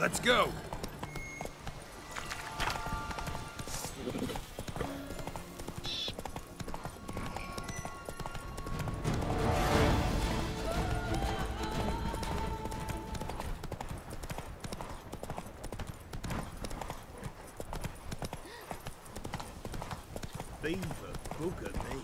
Let's go! Beaver, look at me.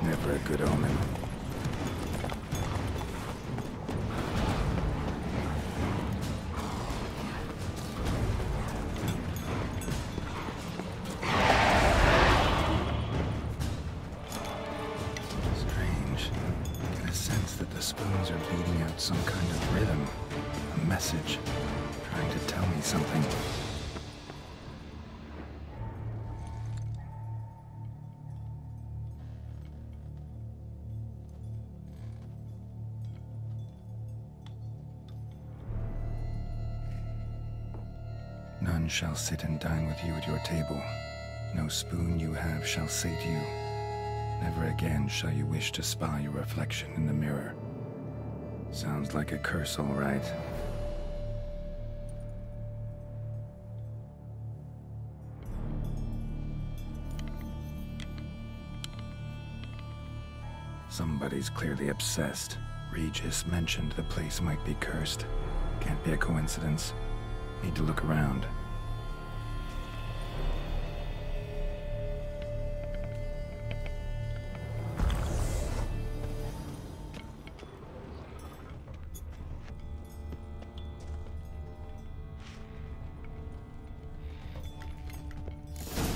Never a good omen. Strange. I get a sense that the spoons are beating out some kind of rhythm, a message, trying to tell me something. None shall sit and dine with you at your table. No spoon you have shall sate you. Never again shall you wish to spy your reflection in the mirror. Sounds like a curse, all right. Somebody's clearly obsessed. Regis mentioned the place might be cursed. Can't be a coincidence. Need to look around.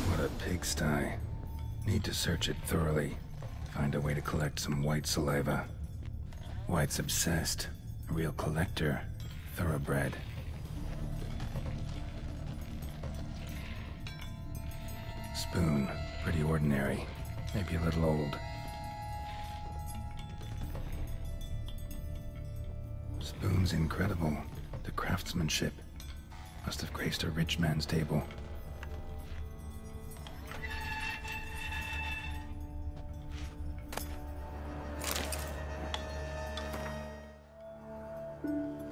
What a pigsty. Need to search it thoroughly. Find a way to collect some white saliva. White's obsessed. A real collector. Thoroughbred. Spoon. Pretty ordinary. Maybe a little old. Spoon's incredible. The craftsmanship. Must have graced a rich man's table.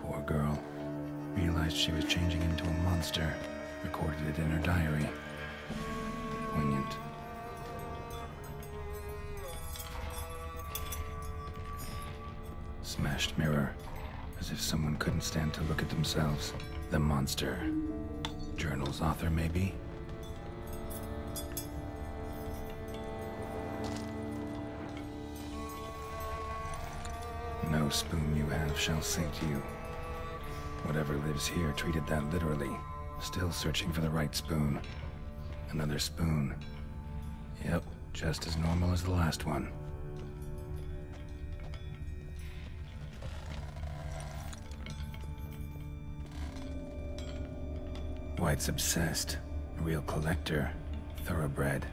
Poor girl. Realized she was changing into a monster. Recorded it in her diary. Poignant. Smashed mirror. As if someone couldn't stand to look at themselves. The monster. Journal's author, maybe? No spoon you have shall sate you. Whatever lives here treated that literally. Still searching for the right spoon. Another spoon. Yep, just as normal as the last one. White's obsessed. A real collector. Thoroughbred.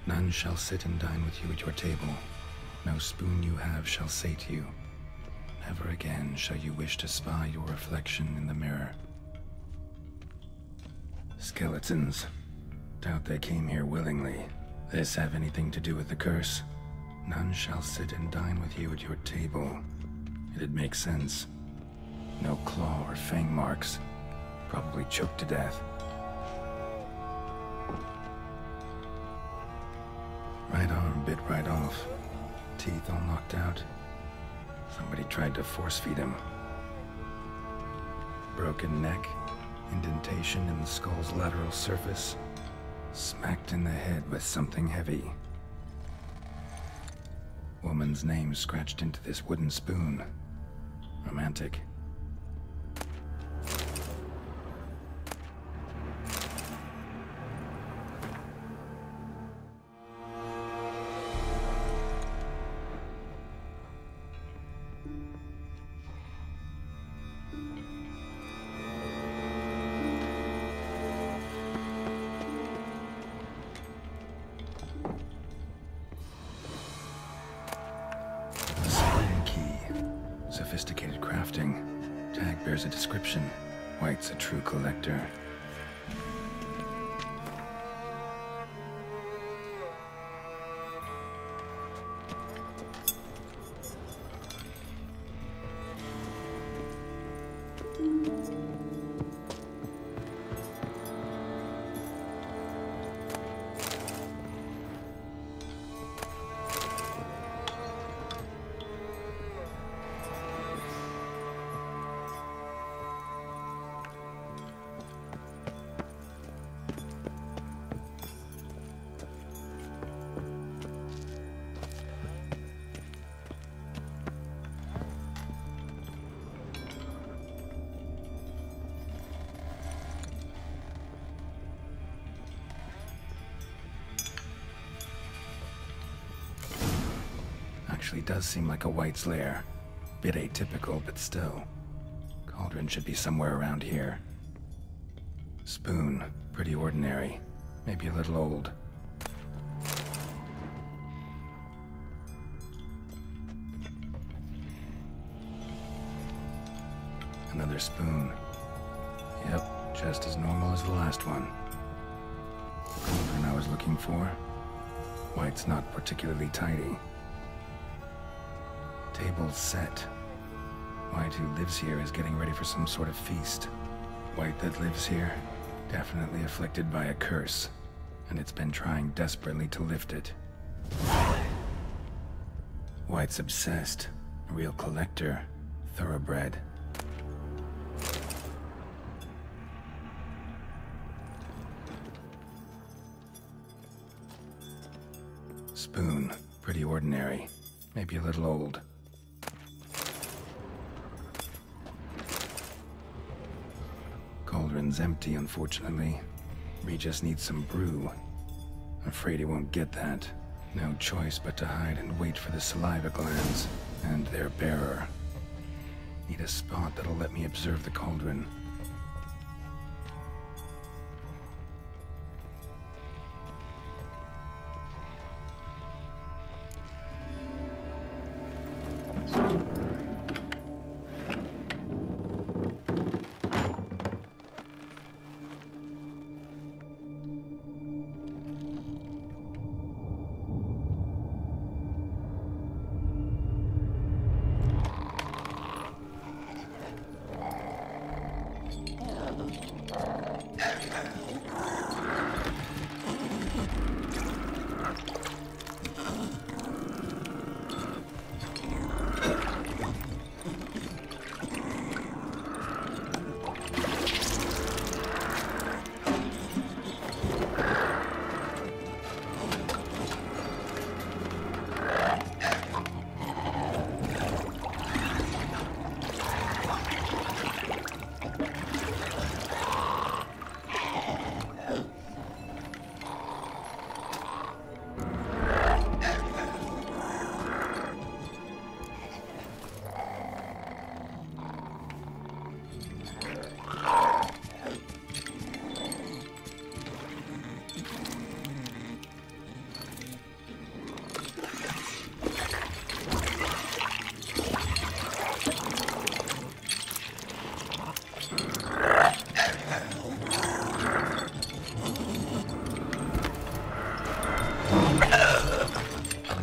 None shall sit and dine with you at your table. No spoon you have shall sate you. Never again shall you wish to spy your reflection in the mirror. Skeletons. Doubt they came here willingly. This have anything to do with the curse? None shall sit and dine with you at your table. It'd make sense. No claw or fang marks. Probably choked to death. Right arm bit right off. Teeth all knocked out. Somebody tried to force feed him. Broken neck. Indentation in the skull's lateral surface. Smacked in the head with something heavy. Woman's name scratched into this wooden spoon. Romantic. there's a description. White's a true collector. Actually does seem like a White's lair. Bit atypical, but still. Cauldron should be somewhere around here. Spoon, pretty ordinary. Maybe a little old. Another spoon. Yep, just as normal as the last one. Cauldron I was looking for. White's not particularly tidy. Table set. White who lives here is getting ready for some sort of feast. White that lives here, definitely afflicted by a curse, and it's been trying desperately to lift it. White's obsessed, a real collector, thoroughbred. Spoon, pretty ordinary, maybe a little old. Cauldron's empty, unfortunately. Regis needs some brew. Afraid he won't get that. No choice but to hide and wait for the saliva glands and their bearer. Need a spot that'll let me observe the cauldron.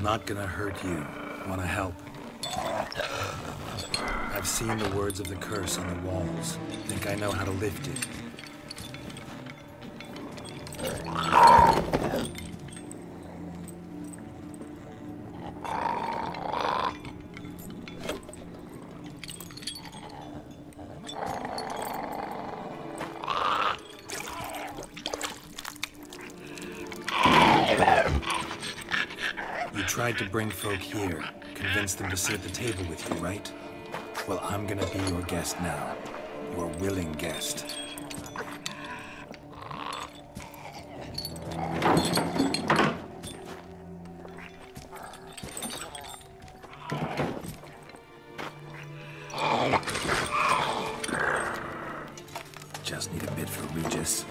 Not gonna hurt you. Wanna help? I've seen the words of the curse on the walls. Think I know how to lift it. Tried to bring folk here, convince them to sit at the table with you, right? Well, I'm gonna be your guest now. Your willing guest. Just need a bit for Regis.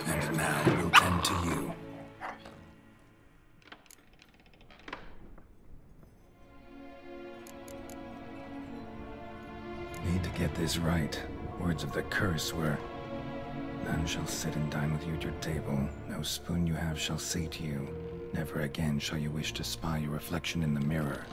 And now we'll tend to you. need to get this right. Words of the curse were, "None shall sit and dine with you at your table. No spoon you have shall say to you, never again shall you wish to spy your reflection in the mirror."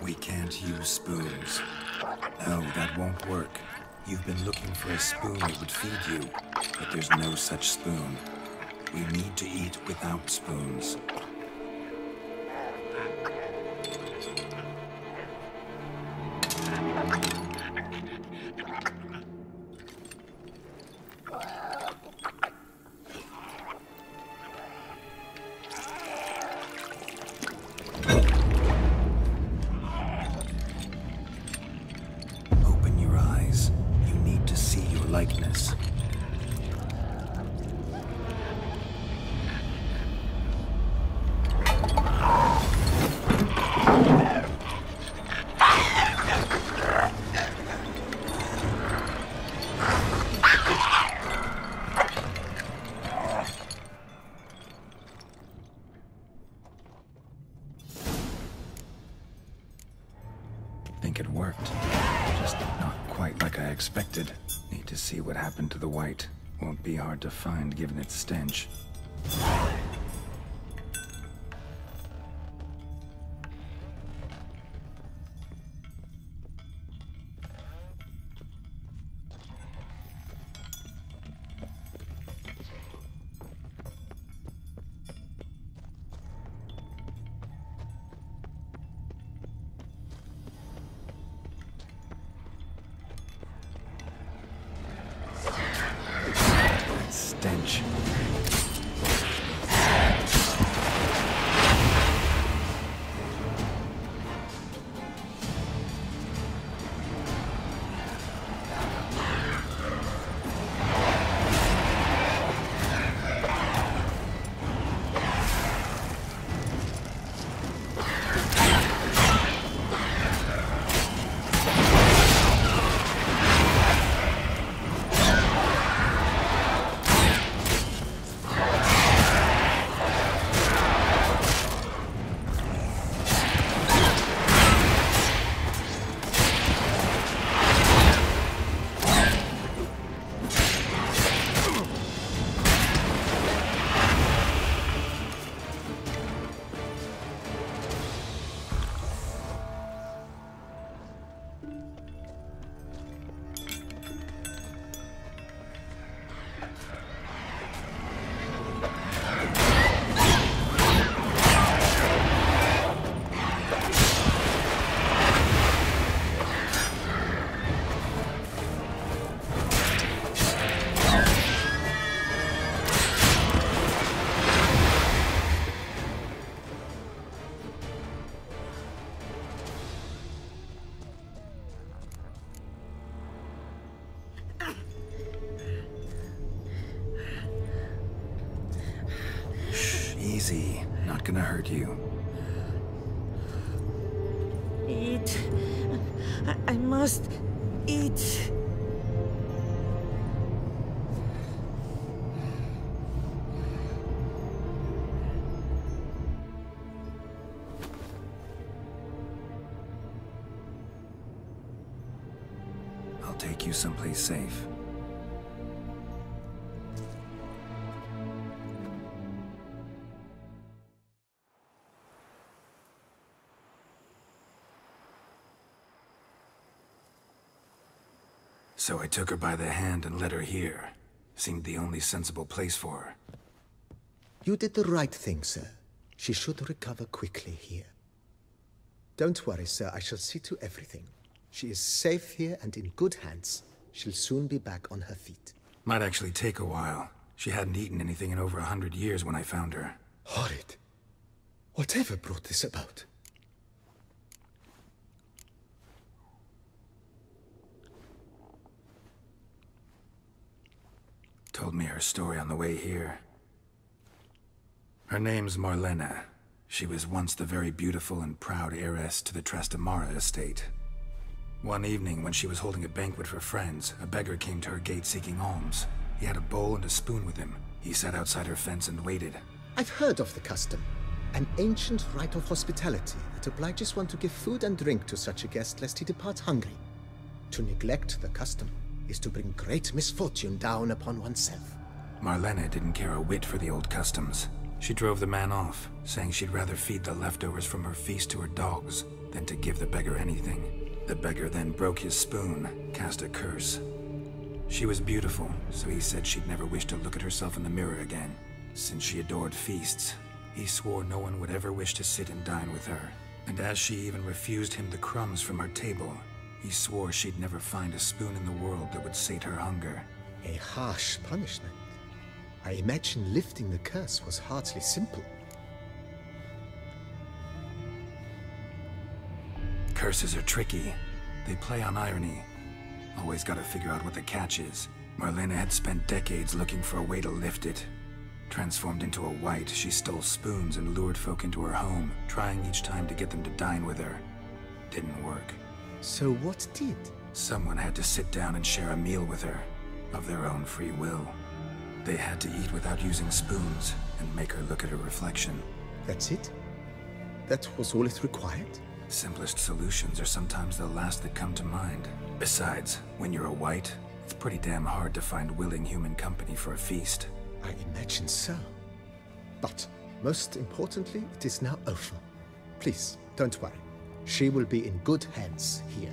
We can't use spoons. No, that won't work. You've been looking for a spoon that would feed you, but there's no such spoon. We need to eat without spoons. Likeness. Think it worked. Just not quite like I expected. Need to see what happened to the white. Won't be hard to find given its stench. Stench. Easy. Not gonna hurt you. Eat. I must eat. I'll take you someplace safe. So I took her by the hand and led her here. Seemed the only sensible place for her. You did the right thing, sir. She should recover quickly here. Don't worry, sir. I shall see to everything. She is safe here and in good hands. She'll soon be back on her feet. Might actually take a while. She hadn't eaten anything in over 100 years when I found her. Horrid. Whatever brought this about? Told me her story on the way here. Her name's Marlena. She was once the very beautiful and proud heiress to the Trastamara estate. One evening, when she was holding a banquet for friends, a beggar came to her gate seeking alms. He had a bowl and a spoon with him. He sat outside her fence and waited. I've heard of the custom. An ancient rite of hospitality that obliges one to give food and drink to such a guest lest he depart hungry. To neglect the custom is to bring great misfortune down upon oneself. Marlena didn't care a whit for the old customs. She drove the man off, saying she'd rather feed the leftovers from her feast to her dogs than to give the beggar anything. The beggar then broke his spoon, cast a curse. She was beautiful, so he said she'd never wish to look at herself in the mirror again. Since she adored feasts, he swore no one would ever wish to sit and dine with her. And as she even refused him the crumbs from her table, he swore she'd never find a spoon in the world that would sate her hunger. A harsh punishment. I imagine lifting the curse was hardly simple. Curses are tricky. They play on irony. Always gotta figure out what the catch is. Marlena had spent decades looking for a way to lift it. Transformed into a wight, she stole spoons and lured folk into her home, trying each time to get them to dine with her. Didn't work. So what did? Someone had to sit down and share a meal with her, of their own free will. They had to eat without using spoons, and make her look at her reflection. That's it? That was all it required? Simplest solutions are sometimes the last that come to mind. Besides, when you're a wight, it's pretty damn hard to find willing human company for a feast. I imagine so. But, most importantly, it is now over. Please, don't worry. She will be in good hands here.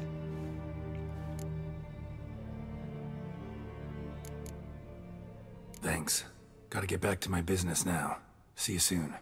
Thanks. Gotta get back to my business now. See you soon.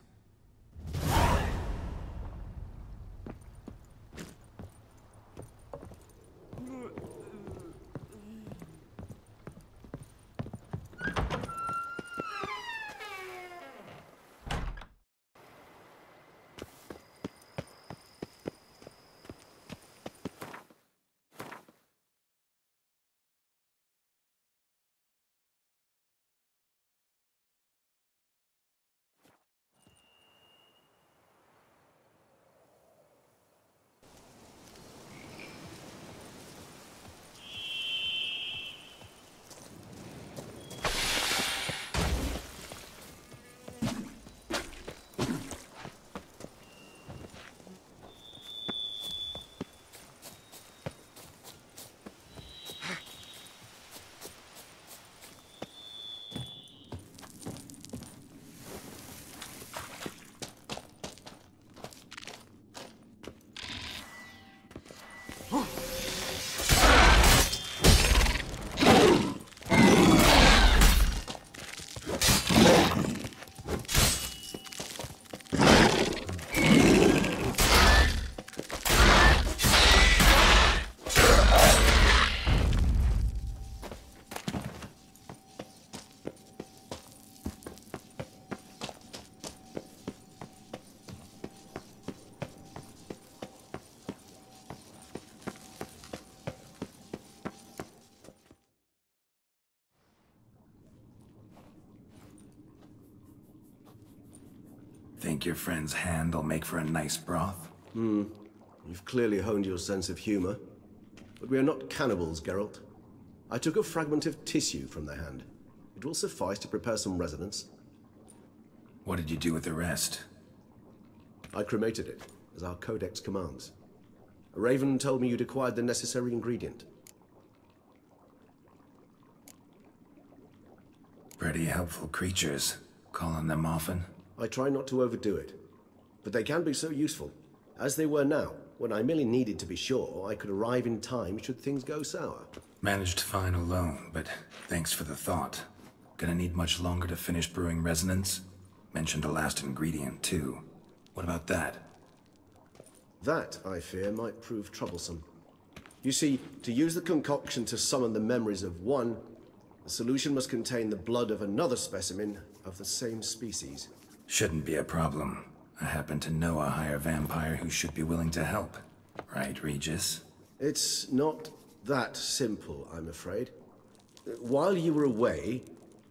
Think your friend's hand will make for a nice broth? You've clearly honed your sense of humor. But we are not cannibals, Geralt. I took a fragment of tissue from the hand. It will suffice to prepare some resonance. What did you do with the rest? I cremated it, as our codex commands. A raven told me you'd acquired the necessary ingredient. Pretty helpful creatures. Call on them often? I try not to overdo it. But they can be so useful, as they were now, when I merely needed to be sure I could arrive in time should things go sour. Managed fine alone, but thanks for the thought. Gonna need much longer to finish brewing resonance? Mentioned a last ingredient, too. What about that? That, I fear, might prove troublesome. You see, to use the concoction to summon the memories of one, the solution must contain the blood of another specimen of the same species. Shouldn't be a problem. I happen to know a higher vampire who should be willing to help. Right, Regis? It's not that simple, I'm afraid. While you were away,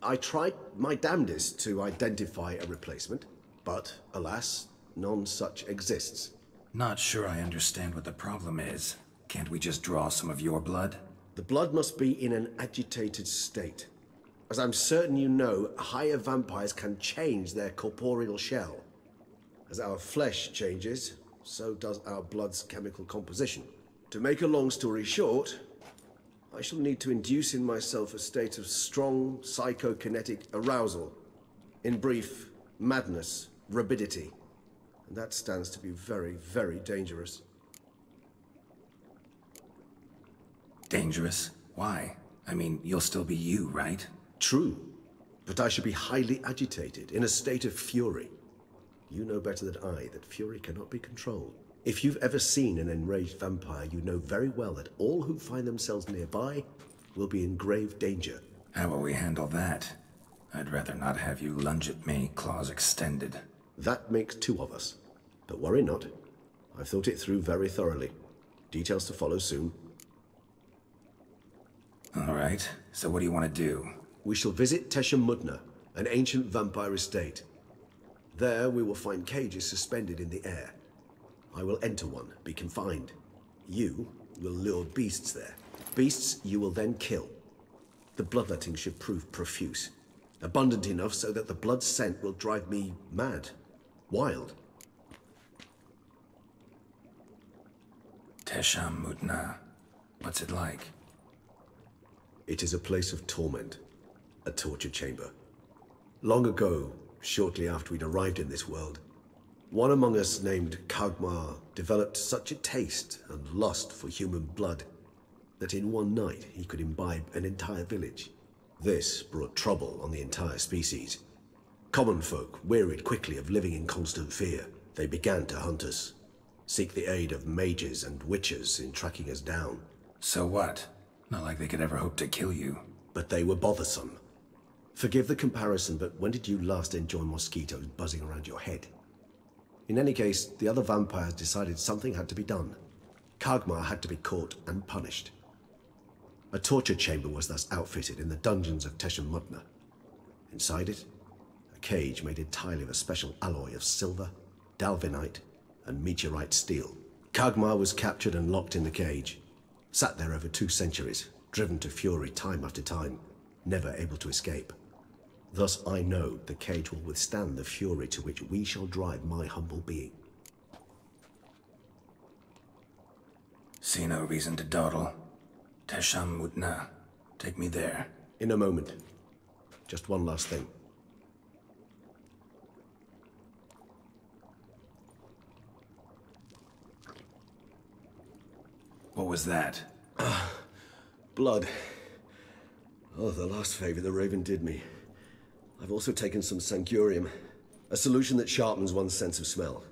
I tried my damnedest to identify a replacement, but, alas, none such exists. Not sure I understand what the problem is. Can't we just draw some of your blood? The blood must be in an agitated state. As I'm certain you know, higher vampires can change their corporeal shell. As our flesh changes, so does our blood's chemical composition. To make a long story short, I shall need to induce in myself a state of strong psychokinetic arousal. In brief, madness, rabidity. And that stands to be very, very dangerous. Dangerous? Why? I mean, you'll still be you, right? True, but I should be highly agitated, in a state of fury. You know better than I that fury cannot be controlled. If you've ever seen an enraged vampire, you know very well that all who find themselves nearby will be in grave danger. How will we handle that? I'd rather not have you lunge at me, claws extended. That makes two of us. But worry not. I've thought it through very thoroughly. Details to follow soon. All right, so what do you want to do? We shall visit Mudna, an ancient vampire estate. There we will find cages suspended in the air. I will enter one, be confined. You will lure beasts there. Beasts you will then kill. The bloodletting should prove profuse. Abundant enough so that the blood scent will drive me mad. Wild. Mudna. What's it like? It is a place of torment. A torture chamber. Long ago, shortly after we'd arrived in this world, one among us named Kagmar developed such a taste and lust for human blood that in one night he could imbibe an entire village. This brought trouble on the entire species. Common folk wearied quickly of living in constant fear. They began to hunt us, seek the aid of mages and witches in tracking us down. So what? Not like they could ever hope to kill you. But they were bothersome. Forgive the comparison, but when did you last enjoy mosquitoes buzzing around your head? In any case, the other vampires decided something had to be done. Kagmar had to be caught and punished. A torture chamber was thus outfitted in the dungeons of Mudna. Inside it, a cage made entirely of a special alloy of silver, dalvinite, and meteorite steel. Kagmar was captured and locked in the cage. Sat there over 2 centuries, driven to fury time after time, never able to escape. Thus I know the cage will withstand the fury to which we shall drive my humble being. See no reason to dawdle. Mudna. Take me there. In a moment. Just one last thing. What was that? Blood. Oh, the last favor the Raven did me. I've also taken some sanguinium, a solution that sharpens one's sense of smell.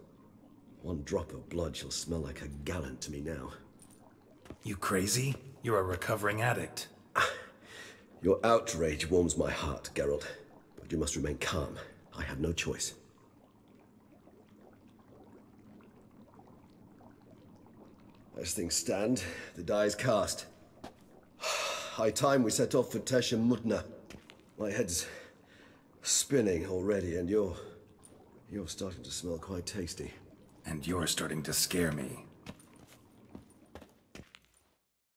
One drop of blood shall smell like a gallon to me now. You crazy? You're a recovering addict. Your outrage warms my heart, Geralt. But you must remain calm. I have no choice. As things stand, the die is cast. High time we set off for Mudna. My head's spinning already, and you're starting to smell quite tasty. And you're starting to scare me.